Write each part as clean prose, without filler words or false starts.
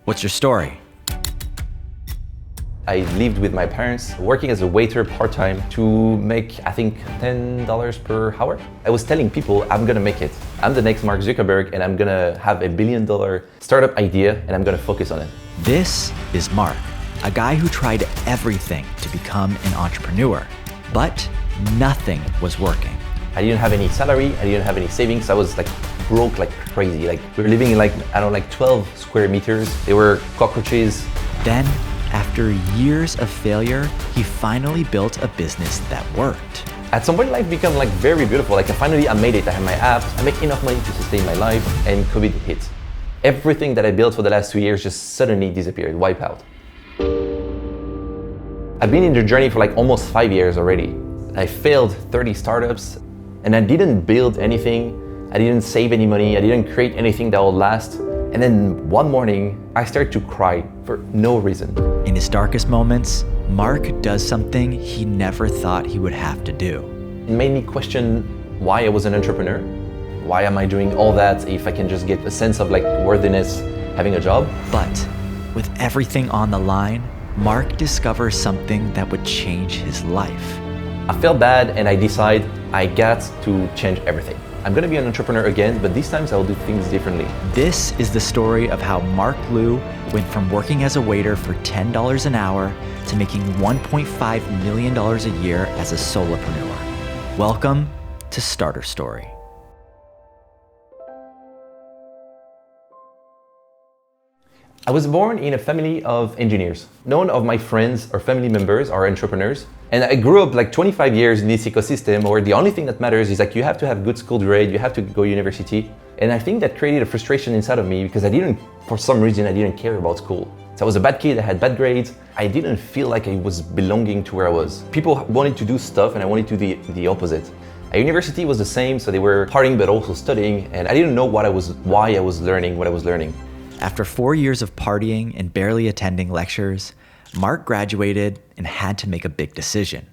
What's your story? I lived with my parents, working as a waiter part-time to make, I think, $10 per hour. I was telling people, I'm gonna make it. I'm the next Mark Zuckerberg and I'm gonna have a $1 billion startup idea and I'm gonna focus on it. This is Mark, a guy who tried everything to become an entrepreneur, but nothing was working. I didn't have any salary, I didn't have any savings. I was like broke like crazy. Like we were living in like 12 square meters. There were cockroaches. Then, after years of failure, he finally built a business that worked. At some point, life became like very beautiful. Like finally I made it. I have my apps. I make enough money to sustain my life, and COVID hit. Everything that I built for the last 2 years just suddenly disappeared, wiped out. I've been in the journey for like almost 5 years already. I failed 30 startups, and I didn't build anything. I didn't save any money. I didn't create anything that will last. And then one morning, I started to cry for no reason. In his darkest moments, Mark does something he never thought he would have to do. It made me question why I was an entrepreneur. Why am I doing all that if I can just get a sense of like worthiness having a job? But with everything on the line, Mark discovers something that would change his life. I felt bad and I decided I got to change everything. I'm gonna be an entrepreneur again, but these times I'll do things differently. This is the story of how Marc Lou went from working as a waiter for $10 an hour to making $1.5 million a year as a solopreneur. Welcome to Starter Story. I was born in a family of engineers. None of my friends or family members are entrepreneurs. And I grew up like 25 years in this ecosystem where the only thing that matters is like you have to have good school grade, you have to go university. And I think that created a frustration inside of me because for some reason, I didn't care about school. So I was a bad kid, I had bad grades. I didn't feel like I was belonging to where I was. People wanted to do stuff and I wanted to do the opposite. At university was the same, so they were partying but also studying. And I didn't know why I was learning what I was learning. After 4 years of partying and barely attending lectures, Mark graduated and had to make a big decision.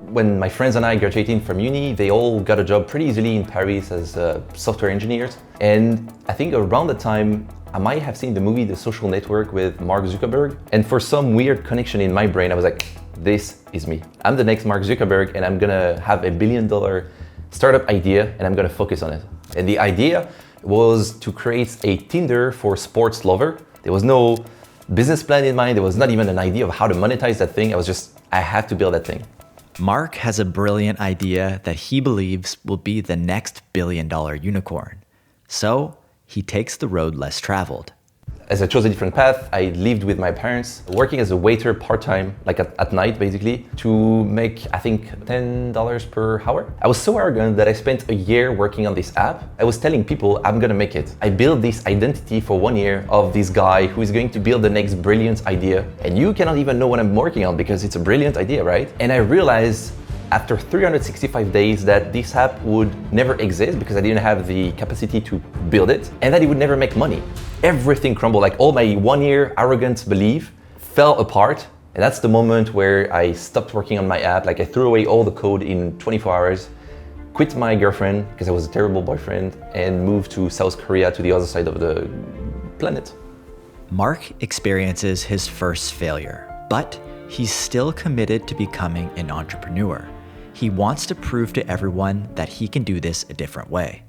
When my friends and I graduated from uni, they all got a job pretty easily in Paris as software engineers. And I think around the time, I might have seen the movie The Social Network with Mark Zuckerberg. And for some weird connection in my brain, I was like, this is me. I'm the next Mark Zuckerberg and I'm gonna have $1 billion startup idea and I'm gonna focus on it. And the idea was to create a Tinder for sports lover. There was no business plan in mind. There was not even an idea of how to monetize that thing. I had to build that thing. Mark has a brilliant idea that he believes will be the next billion-dollar unicorn. So he takes the road less traveled. As I chose a different path, I lived with my parents, working as a waiter part-time, like at night basically, to make, I think, $10 per hour. I was so arrogant that I spent a year working on this app. I was telling people, I'm gonna make it. I built this identity for 1 year of this guy who is going to build the next brilliant idea. And you cannot even know what I'm working on because it's a brilliant idea, right? And I realized after 365 days that this app would never exist because I didn't have the capacity to build it and that it would never make money. Everything crumbled, like all my 1 year arrogant belief fell apart. And that's the moment where I stopped working on my app. Like I threw away all the code in 24 hours, quit my girlfriend because I was a terrible boyfriend and moved to South Korea to the other side of the planet. Mark experiences his first failure, but he's still committed to becoming an entrepreneur. He wants to prove to everyone that he can do this a different way.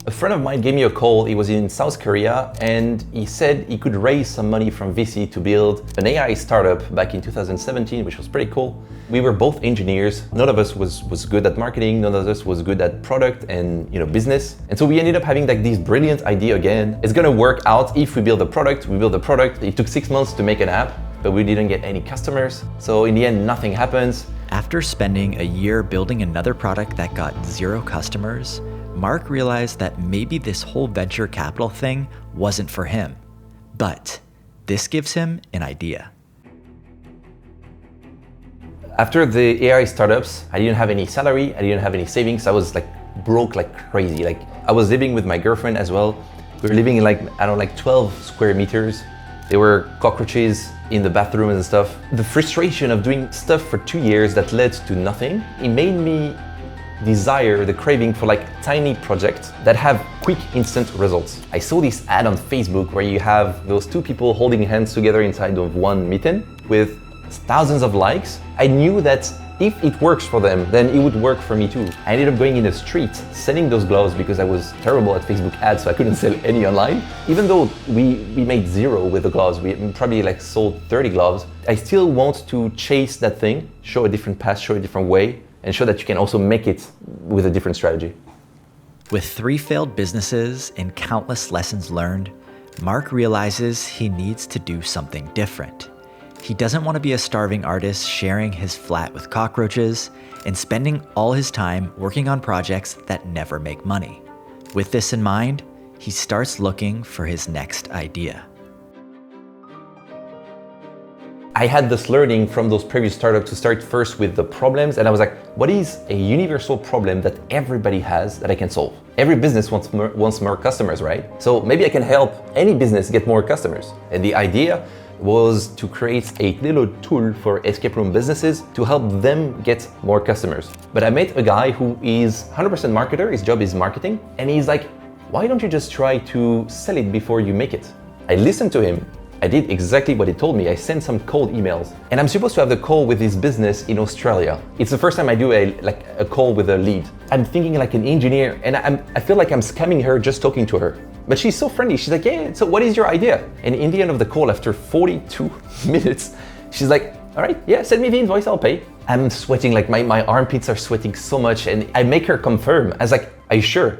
A friend of mine gave me a call. He was in South Korea and he said he could raise some money from VC to build an AI startup back in 2017, which was pretty cool. We were both engineers. None of us was good at marketing. None of us was good at product and business. And so we ended up having like this brilliant idea again. It's gonna work out if we build a product. We build a product. It took 6 months to make an app, but we didn't get any customers. So in the end, nothing happens. After spending a year building another product that got 0 customers, Mark realized that maybe this whole venture capital thing wasn't for him. But this gives him an idea. After the AI startups, I didn't have any salary, I didn't have any savings. I was like broke like crazy. Like I was living with my girlfriend as well. We were living in like 12 square meters. There were cockroaches in the bathroom and stuff. The frustration of doing stuff for 2 years that led to nothing, it made me desire, the craving for like tiny projects that have quick instant results. I saw this ad on Facebook where you have those two people holding hands together inside of one mitten with thousands of likes. I knew that if it works for them, then it would work for me too. I ended up going in the street selling those gloves because I was terrible at Facebook ads, so I couldn't sell any online. Even though we made zero with the gloves, we probably like sold 30 gloves, I still want to chase that thing, show a different path, show a different way, and show that you can also make it with a different strategy. With 3 failed businesses and countless lessons learned, Marc realizes he needs to do something different. He doesn't want to be a starving artist sharing his flat with cockroaches and spending all his time working on projects that never make money. With this in mind, he starts looking for his next idea. I had this learning from those previous startups to start first with the problems, and I was like, what is a universal problem that everybody has that I can solve? Every business wants more customers, right? So maybe I can help any business get more customers. And the idea was to create a little tool for escape room businesses to help them get more customers. But I met a guy who is 100% marketer, his job is marketing, and he's like, why don't you just try to sell it before you make it? I listened to him. I did exactly what he told me. I sent some cold emails, and I'm supposed to have the call with this business in Australia. It's the first time I do a call with a lead. I'm thinking like an engineer, and I feel like I'm scamming her just talking to her. But she's so friendly. She's like, yeah, so what is your idea? And in the end of the call, after 42 minutes, she's like, all right, yeah, send me the invoice, I'll pay. I'm sweating, like my armpits are sweating so much, and I make her confirm. I was like, are you sure?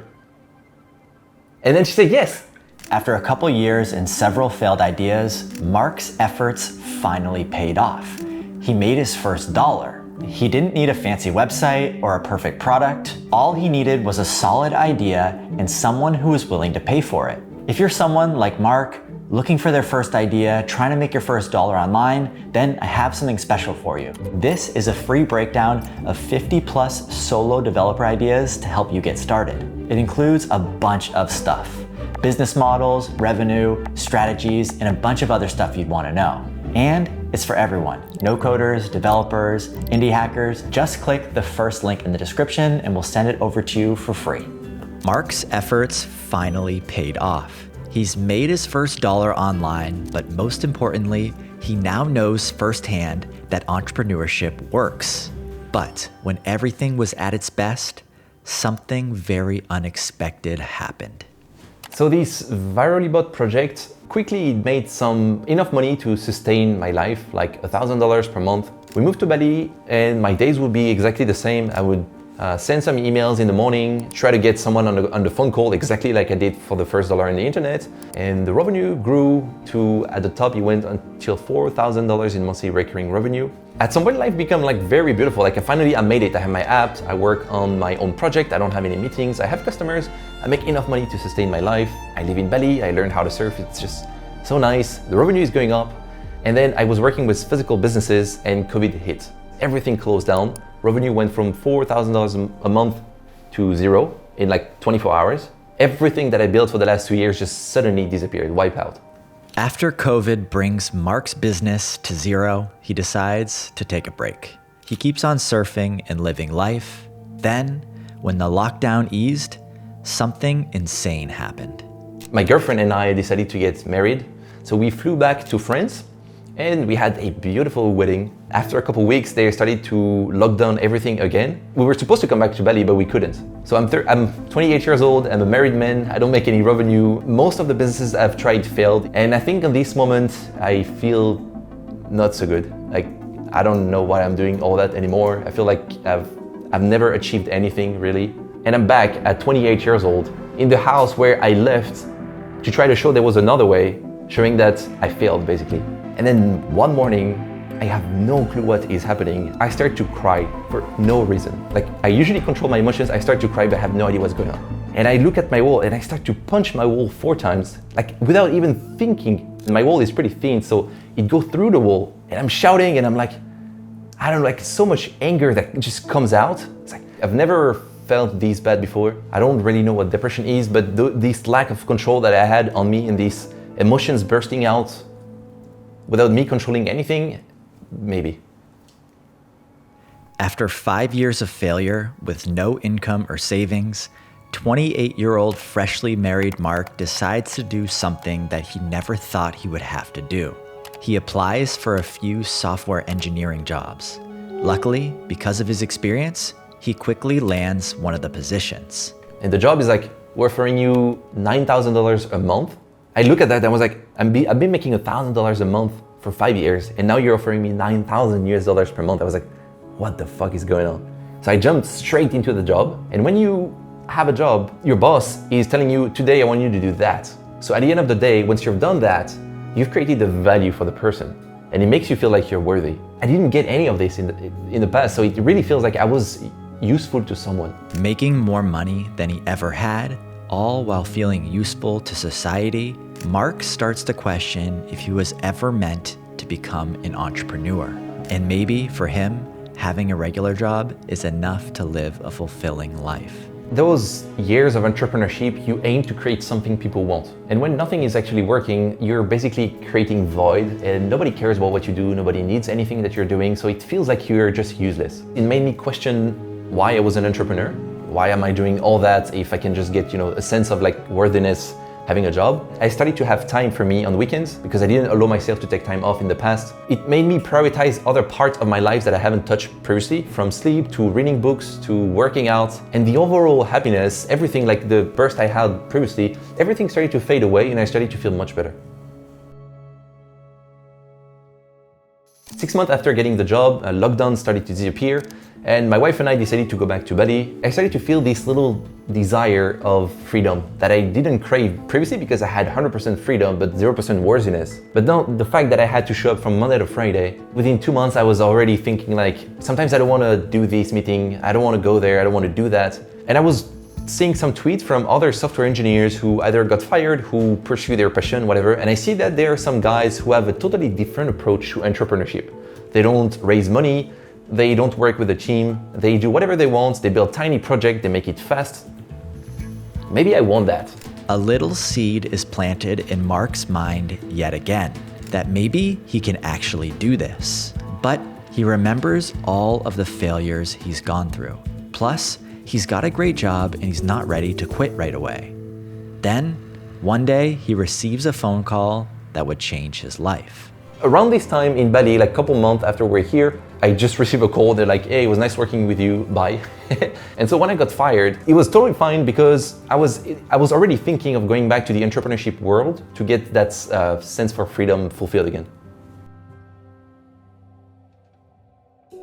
And then she said, yes. After a couple years and several failed ideas, Marc's efforts finally paid off. He made his first dollar. He didn't need a fancy website or a perfect product. All he needed was a solid idea and someone who was willing to pay for it. If you're someone like Marc, looking for their first idea, trying to make your first dollar online, then I have something special for you. This is a free breakdown of 50 plus solo developer ideas to help you get started. It includes a bunch of stuff: business models, revenue, strategies, and a bunch of other stuff you'd want to know. And it's for everyone. No coders, developers, indie hackers. Just click the first link in the description and we'll send it over to you for free. Marc's efforts finally paid off. He's made his first dollar online, but most importantly, he now knows firsthand that entrepreneurship works. But when everything was at its best, something very unexpected happened. So this virally bought project quickly made enough money to sustain my life, like $1,000 per month. We moved to Bali and my days would be exactly the same. I would send some emails in the morning, try to get someone on the phone call exactly like I did for the first dollar in the internet. And the revenue grew to, at the top, it went until $4,000 in monthly recurring revenue. At some point, life became like very beautiful. Like I made it. I have my app, I work on my own project, I don't have any meetings, I have customers, I make enough money to sustain my life. I live in Bali, I learned how to surf, it's just so nice. The revenue is going up. And then I was working with physical businesses and COVID hit. Everything closed down. Revenue went from $4,000 a month to zero in like 24 hours. Everything that I built for the last 2 years just suddenly disappeared, wiped out. After COVID brings Marc's business to zero, he decides to take a break. He keeps on surfing and living life. Then, when the lockdown eased, something insane happened. My girlfriend and I decided to get married, so we flew back to France and we had a beautiful wedding. After a couple weeks, they started to lock down everything again. We were supposed to come back to Bali, but we couldn't. So I'm 28 years old, I'm a married man, I don't make any revenue. Most of the businesses I've tried failed. And I think in this moment, I feel not so good. Like, I don't know why I'm doing all that anymore. I feel like I've never achieved anything really. And I'm back at 28 years old in the house where I left to try to show there was another way, showing that I failed basically. And then one morning, I have no clue what is happening. I start to cry for no reason. Like, I usually control my emotions, I start to cry, but I have no idea what's going on. And I look at my wall and I start to punch my wall 4 times, like without even thinking. My wall is pretty thin, so it goes through the wall and I'm shouting and I'm like, I don't know, like so much anger that just comes out. It's like, I've never felt this bad before. I don't really know what depression is, but this lack of control that I had on me and these emotions bursting out without me controlling anything, maybe. After 5 years of failure with no income or savings, 28-year-old freshly married Marc decides to do something that he never thought he would have to do. He applies for a few software engineering jobs. Luckily, because of his experience, he quickly lands one of the positions. And the job is like, we're offering you $9,000 a month. I look at that and I was like, I've been making $1,000 a month for 5 years, and now you're offering me $9,000 per month. I was like, what the fuck is going on? So I jumped straight into the job. And when you have a job, your boss is telling you, today I want you to do that. So at the end of the day, once you've done that, you've created the value for the person, and it makes you feel like you're worthy. I didn't get any of this in the past, so it really feels like I was useful to someone. Making more money than he ever had, all while feeling useful to society, Marc starts to question if he was ever meant to become an entrepreneur. And maybe for him, having a regular job is enough to live a fulfilling life. Those years of entrepreneurship, you aim to create something people want. And when nothing is actually working, you're basically creating void, and nobody cares about what you do, nobody needs anything that you're doing, so it feels like you're just useless. It made me question why I was an entrepreneur. Why am I doing all that if I can just get, a sense of like worthiness having a job? I started to have time for me on weekends because I didn't allow myself to take time off in the past. It made me prioritize other parts of my life that I haven't touched previously, from sleep to reading books to working out. And the overall happiness, everything like the burst I had previously, everything started to fade away and I started to feel much better. 6 months after getting the job, lockdown started to disappear, and my wife and I decided to go back to Bali. I started to feel this little desire of freedom that I didn't crave previously because I had 100% freedom but 0% worthiness. But now the fact that I had to show up from Monday to Friday, within 2 months I was already thinking like, sometimes I don't want to do this meeting, I don't want to go there, I don't want to do that. And I was seeing some tweets from other software engineers who either got fired, who pursue their passion, whatever. And I see that there are some guys who have a totally different approach to entrepreneurship. They don't raise money, they don't work with a team, they do whatever they want, they build tiny projects, they make it fast. Maybe I want that. A little seed is planted in Marc's mind yet again, that maybe he can actually do this. But he remembers all of the failures he's gone through. Plus, he's got a great job and he's not ready to quit right away. Then, one day, he receives a phone call that would change his life. Around this time in Bali, like a couple months after we're here, I just received a call. They're like, hey, it was nice working with you, bye. And so when I got fired, it was totally fine because I was already thinking of going back to the entrepreneurship world to get that sense for freedom fulfilled again.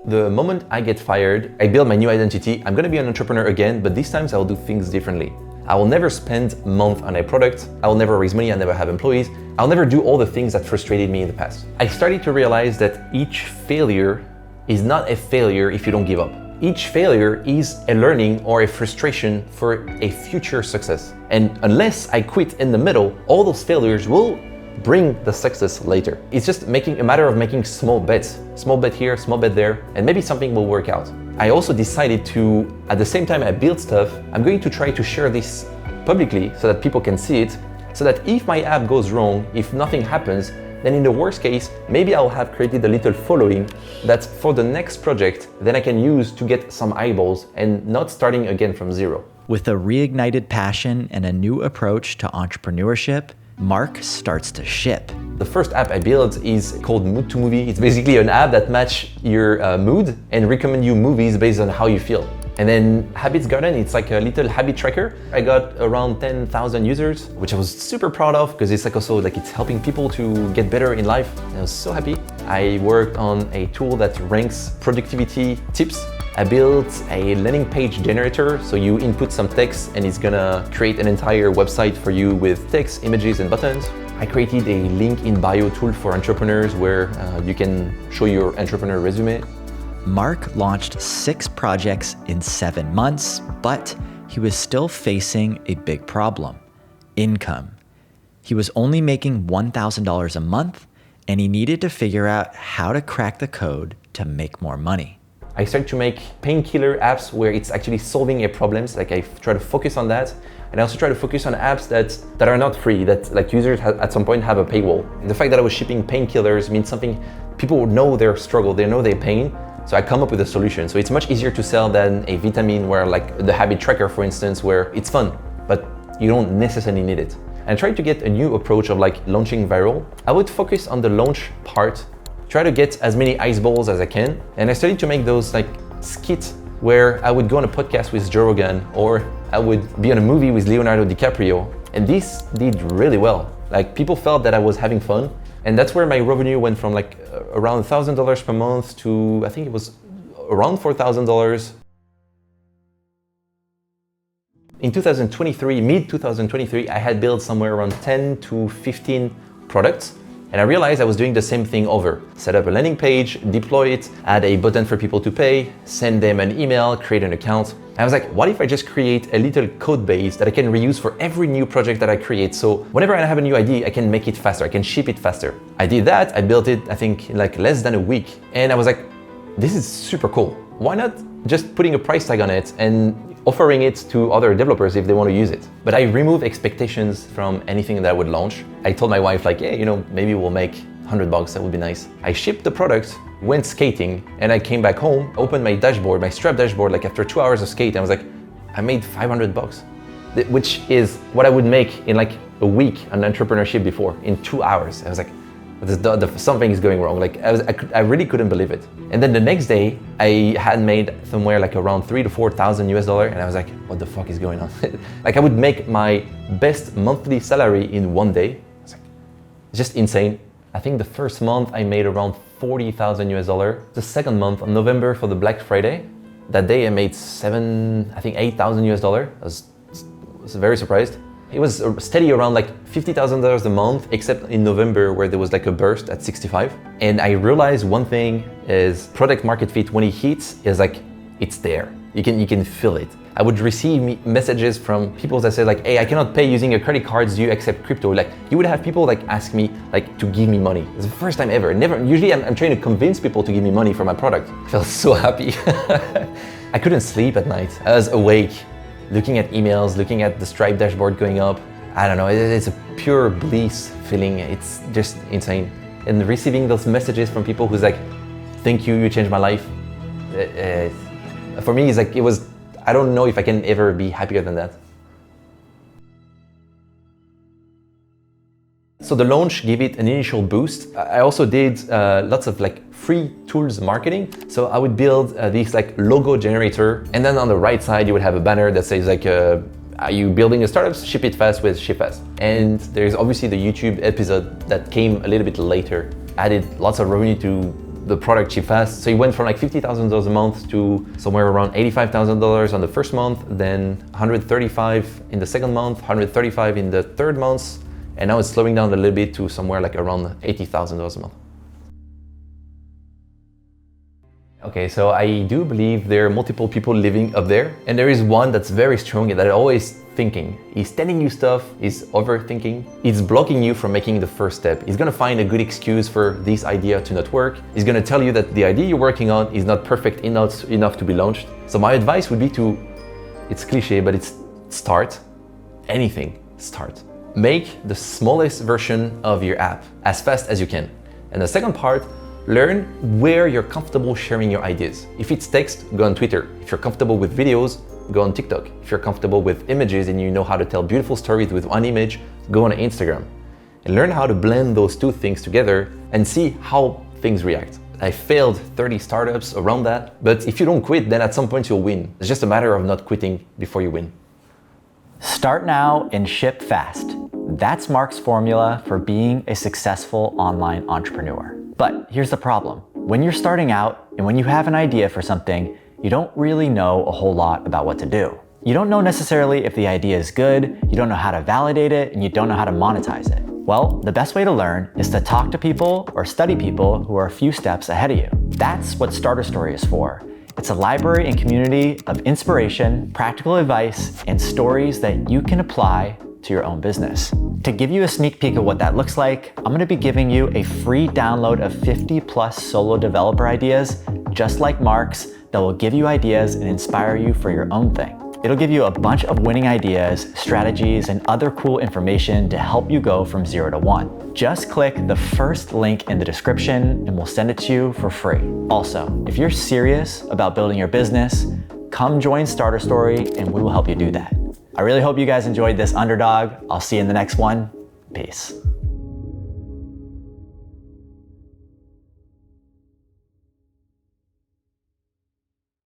The moment I get fired, I build my new identity. I'm gonna be an entrepreneur again, but these times I'll do things differently. I will never spend a month on a product. I will never raise money. I'll never have employees. I'll never do all the things that frustrated me in the past. I started to realize that each failure is not a failure if you don't give up. Each failure is a learning or a frustration for a future success. And unless I quit in the middle, all those failures will bring the success later. It's just a matter of making small bets. Small bet here, small bet there, and maybe something will work out. I also decided to, at the same time I build stuff, I'm going to try to share this publicly so that people can see it, so that if my app goes wrong, if nothing happens, then in the worst case, maybe I'll have created a little following that for the next project, then I can use to get some eyeballs and not starting again from zero. With a reignited passion and a new approach to entrepreneurship, Marc starts to ship. The first app I built is called Mood to Movie. It's basically an app that matches your mood and recommend you movies based on how you feel. And then Habits Garden, it's like a little habit tracker. I got around 10,000 users, which I was super proud of because it's like also like it's helping people to get better in life. And I was so happy. I worked on a tool that ranks productivity tips. I built a landing page generator, so you input some text and it's gonna create an entire website for you with text, images, and buttons. I created a link in bio tool for entrepreneurs where you can show your entrepreneur resume. Marc launched 6 projects in 7 months, but he was still facing a big problem: income. He was only making $1,000 a month, and he needed to figure out how to crack the code to make more money. I started to make painkiller apps where it's actually solving a problem. So like I try to focus on that. And I also try to focus on apps that are not free, that like users at some point have a paywall. And the fact that I was shipping painkillers means something, people know their struggle, they know their pain. So I come up with a solution. So it's much easier to sell than a vitamin where like the habit tracker, for instance, where it's fun, but you don't necessarily need it. And try to get a new approach of like launching viral. I would focus on the launch part, try to get as many ice balls as I can. And I started to make those like skits where I would go on a podcast with Joe Rogan, or I would be on a movie with Leonardo DiCaprio. And this did really well. Like people felt that I was having fun. And that's where my revenue went from like around $1,000 per month to, I think it was around $4,000. In 2023, mid 2023, I had built somewhere around 10 to 15 products. And I realized I was doing the same thing over. Set up a landing page, deploy it, add a button for people to pay, send them an email, create an account. I was like, what if I just create a little code base that I can reuse for every new project that I create? So whenever I have a new idea, I can make it faster, I can ship it faster. I did that, I built it, I think in like less than a week. And I was like, this is super cool. Why not just putting a price tag on it and offering it to other developers if they want to use it? But I removed expectations from anything that I would launch. I told my wife like, yeah, maybe we'll make $100, that would be nice. I shipped the product, went skating, and I came back home, opened my dashboard, my Strap dashboard, like after 2 hours of skate, I was like, I made $500, which is what I would make in like a week on entrepreneurship before, in 2 hours. I was like, something is going wrong. Like I really couldn't believe it. And then the next day, I had made somewhere like around $3,000 to $4,000, and I was like, what the fuck is going on? Like I would make my best monthly salary in 1 day. I was like, it's just insane. I think the first month I made around $40,000. The second month, on November for the Black Friday, that day I made $8,000. I was very surprised. It was steady around like $50,000 a month, except in November where there was like a burst at 65. And I realized one thing is product market fit, when it hits, is like, it's there. You can feel it. I would receive messages from people that said like, hey, I cannot pay using your credit cards, do you accept crypto? Like you would have people like ask me like to give me money. It's the first time ever. Usually I'm trying to convince people to give me money for my product. I felt so happy. I couldn't sleep at night. I was awake, looking at emails, looking at the Stripe dashboard going up. I don't know, it's a pure bliss feeling. It's just insane. And receiving those messages from people who's like, thank you, you changed my life. For me, it's like, I don't know if I can ever be happier than that. So the launch gave it an initial boost. I also did lots of like free tools marketing. So I would build this like logo generator, and then on the right side you would have a banner that says like, are you building a startup? Ship it fast with Ship Fast. And there's obviously the YouTube episode that came a little bit later. Added lots of revenue to the product Ship Fast. So it went from like $50,000 a month to somewhere around $85,000 on the first month, then 135 in the second month, 135 in the third month. And now it's slowing down a little bit to somewhere like around $80,000 a month. Okay, so I do believe there are multiple people living up there, and there is one that's very strong and that always thinking. He's telling you stuff, he's overthinking, he's blocking you from making the first step. He's gonna find a good excuse for this idea to not work. He's gonna tell you that the idea you're working on is not perfect enough to be launched. So my advice would be to, it's cliche, but it's start. Anything, start. Make the smallest version of your app as fast as you can. And the second part, learn where you're comfortable sharing your ideas. If it's text, go on Twitter. If you're comfortable with videos, go on TikTok. If you're comfortable with images and you know how to tell beautiful stories with one image, go on Instagram. And learn how to blend those two things together and see how things react. I failed 30 startups around that, but if you don't quit, then at some point you'll win. It's just a matter of not quitting before you win. Start now and ship fast. That's Marc's formula for being a successful online entrepreneur. But here's the problem. When you're starting out and when you have an idea for something, you don't really know a whole lot about what to do. You don't know necessarily if the idea is good, you don't know how to validate it, and you don't know how to monetize it. Well, the best way to learn is to talk to people or study people who are a few steps ahead of you. That's what Starter Story is for. It's a library and community of inspiration, practical advice, and stories that you can apply to your own business. To give you a sneak peek of what that looks like, I'm gonna be giving you a free download of 50+ solo developer ideas, just like Marc's, that will give you ideas and inspire you for your own thing. It'll give you a bunch of winning ideas, strategies, and other cool information to help you go from 0 to 1. Just click the first link in the description and we'll send it to you for free. Also, if you're serious about building your business, come join Starter Story and we will help you do that. I really hope you guys enjoyed this Underdog. I'll see you in the next one. Peace.